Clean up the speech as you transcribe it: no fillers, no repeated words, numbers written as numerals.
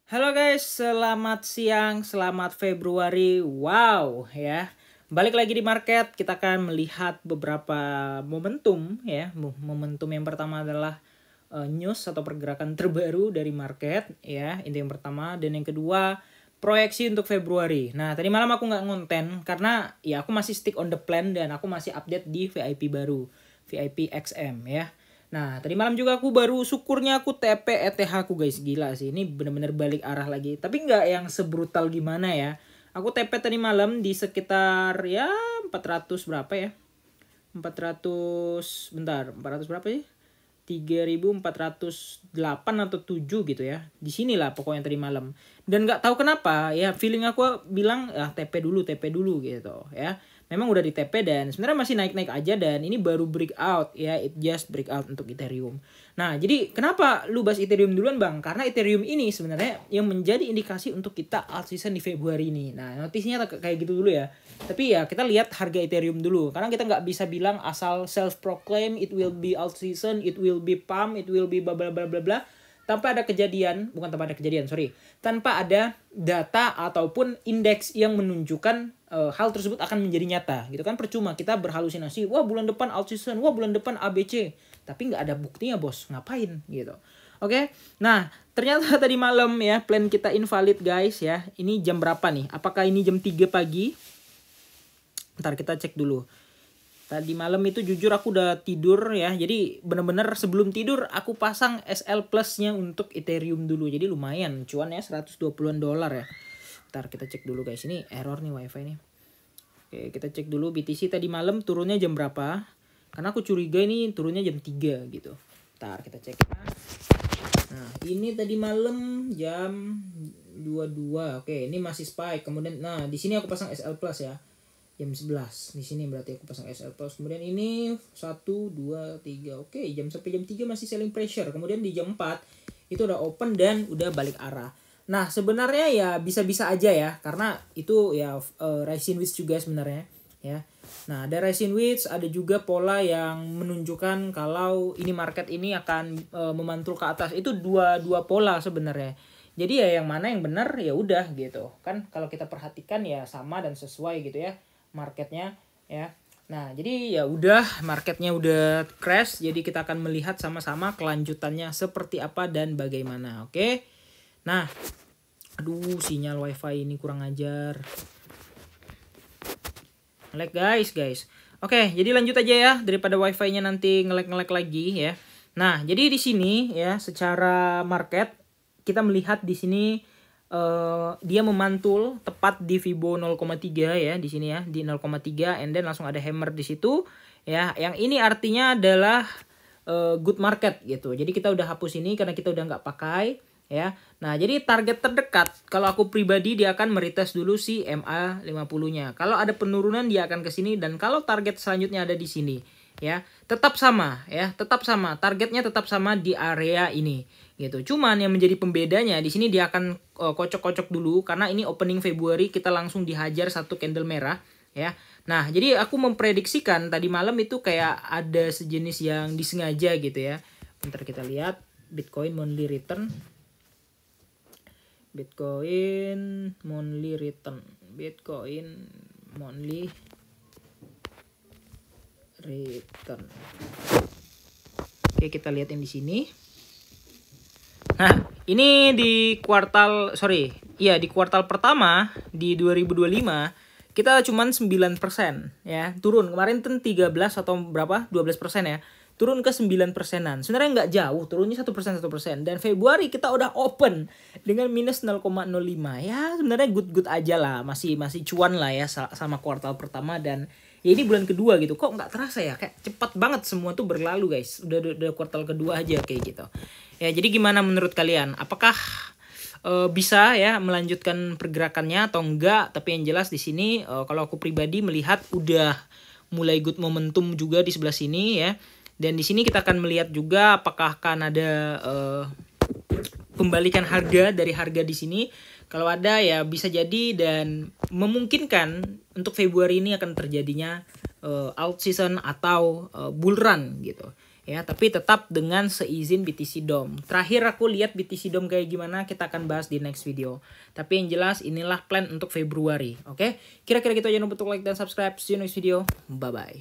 Halo guys, selamat siang, selamat Februari. Wow, ya. Balik lagi di market, kita akan melihat beberapa momentum ya. Momentum yang pertama adalah news atau pergerakan terbaru dari market ya. Itu yang pertama, dan yang kedua proyeksi untuk Februari. Nah, tadi malam aku nggak ngonten karena ya aku masih stick on the plan dan aku masih update di VIP baru, VIP XM ya. Nah, tadi malam juga aku baru syukurnya aku TP ETH aku guys. Gila sih, ini bener-bener balik arah lagi. Tapi nggak yang sebrutal gimana ya. Aku TP tadi malam di sekitar ya 400 berapa ya. 400, bentar, 400 berapa sih? 3.408 atau 7 gitu ya. Di sinilah pokoknya tadi malam. Dan nggak tahu kenapa ya, feeling aku bilang TP dulu gitu ya. Memang udah di TP dan sebenarnya masih naik-naik aja dan ini baru breakout ya, it just breakout untuk Ethereum. Nah, jadi kenapa lu bahas Ethereum duluan Bang? Karena Ethereum ini sebenarnya yang menjadi indikasi untuk kita alt season di Februari ini. Nah, notisnya kayak gitu dulu ya. Tapi ya kita lihat harga Ethereum dulu karena kita nggak bisa bilang asal self proclaim it will be alt season, it will be pump, it will be bla bla bla bla bla tanpa ada kejadian, tanpa ada data ataupun indeks yang menunjukkan hal tersebut akan menjadi nyata gitu kan. Percuma kita berhalusinasi, wah bulan depan alt season, wah bulan depan ABC, tapi nggak ada buktinya bos, ngapain gitu. Oke, nah ternyata tadi malam ya plan kita invalid guys ya. Ini jam berapa nih? Apakah ini jam 3 pagi? Ntar kita cek dulu. Tadi malam itu jujur aku udah tidur ya. Jadi bener-bener sebelum tidur aku pasang SL Plus-nya untuk Ethereum dulu. Jadi lumayan cuannya 120-an dolar ya. Ntar kita cek dulu guys. Ini error nih wifi nih. Oke, kita cek dulu BTC tadi malam turunnya jam berapa. Karena aku curiga ini turunnya jam 3 gitu. Ntar kita cek. Nah ini tadi malam jam 22. Oke, ini masih spike. Kemudian nah di sini aku pasang SL Plus ya. Jam 11 di sini berarti aku pasang SL Plus. Kemudian ini 1 2 3. Oke, sampai jam 3 masih selling pressure. Kemudian di jam 4 itu udah open dan udah balik arah. Nah, sebenarnya ya bisa-bisa aja ya karena itu ya rising wedge juga sebenarnya ya. Nah, ada rising wedge, ada juga pola yang menunjukkan kalau ini market ini akan memantul ke atas. Itu dua pola sebenarnya. Jadi ya yang mana yang benar ya udah gitu. Kan kalau kita perhatikan ya sama dan sesuai gitu ya marketnya ya. Nah, jadi ya udah marketnya udah crash, jadi kita akan melihat sama-sama kelanjutannya seperti apa dan bagaimana. Oke. Nah, aduh sinyal wifi ini kurang ajar. Nge-lag guys. Oke, jadi lanjut aja ya daripada wifi-nya nanti nge-lag lagi ya. Nah, jadi di sini ya secara market kita melihat di sini dia memantul tepat di Fibo 0,3 ya di sini ya di 0,3 and then langsung ada hammer di situ ya. Yang ini artinya adalah good market gitu. Jadi kita udah hapus ini karena kita udah nggak pakai ya. Nah, jadi target terdekat kalau aku pribadi dia akan meretest dulu si MA50-nya. Kalau ada penurunan dia akan ke sini dan kalau target selanjutnya ada di sini ya. Tetap sama ya, targetnya tetap sama di area ini gitu. Cuman yang menjadi pembedanya di sini dia akan kocok-kocok dulu karena ini opening Februari kita langsung dihajar satu candle merah ya. Nah, jadi aku memprediksikan tadi malam itu kayak ada sejenis yang disengaja gitu ya. Bentar kita lihat Bitcoin monthly return. Bitcoin monthly return. Oke, kita lihat yang di sini. Nah, ini di kuartal pertama di 2025 kita cuman 9% ya. Turun kemarin tuh 13 atau berapa? 12% ya. Turun ke 9%-an. Sebenarnya nggak jauh, turunnya 1%. Dan Februari kita udah open dengan minus 0,05. Ya, sebenarnya good aja lah. Masih cuan lah ya sama kuartal pertama dan ya ini bulan kedua gitu. Kok nggak terasa ya? Kayak cepat banget semua tuh berlalu guys. Udah kuartal kedua aja kayak gitu. Ya, jadi gimana menurut kalian? Apakah bisa ya melanjutkan pergerakannya atau enggak? Tapi yang jelas di sini kalau aku pribadi melihat udah mulai good momentum juga di sebelah sini ya. Dan di sini kita akan melihat juga apakah akan ada pembalikan harga dari harga di sini. Kalau ada ya bisa jadi dan memungkinkan untuk Februari ini akan terjadinya alt season atau bull run gitu. ya, tapi tetap dengan seizin BTC DOM. Terakhir aku lihat BTC DOM kayak gimana kita akan bahas di next video. Tapi yang jelas inilah plan untuk Februari, oke? Kira-kira gitu aja, jangan lupa untuk like dan subscribe. See you next video. Bye bye.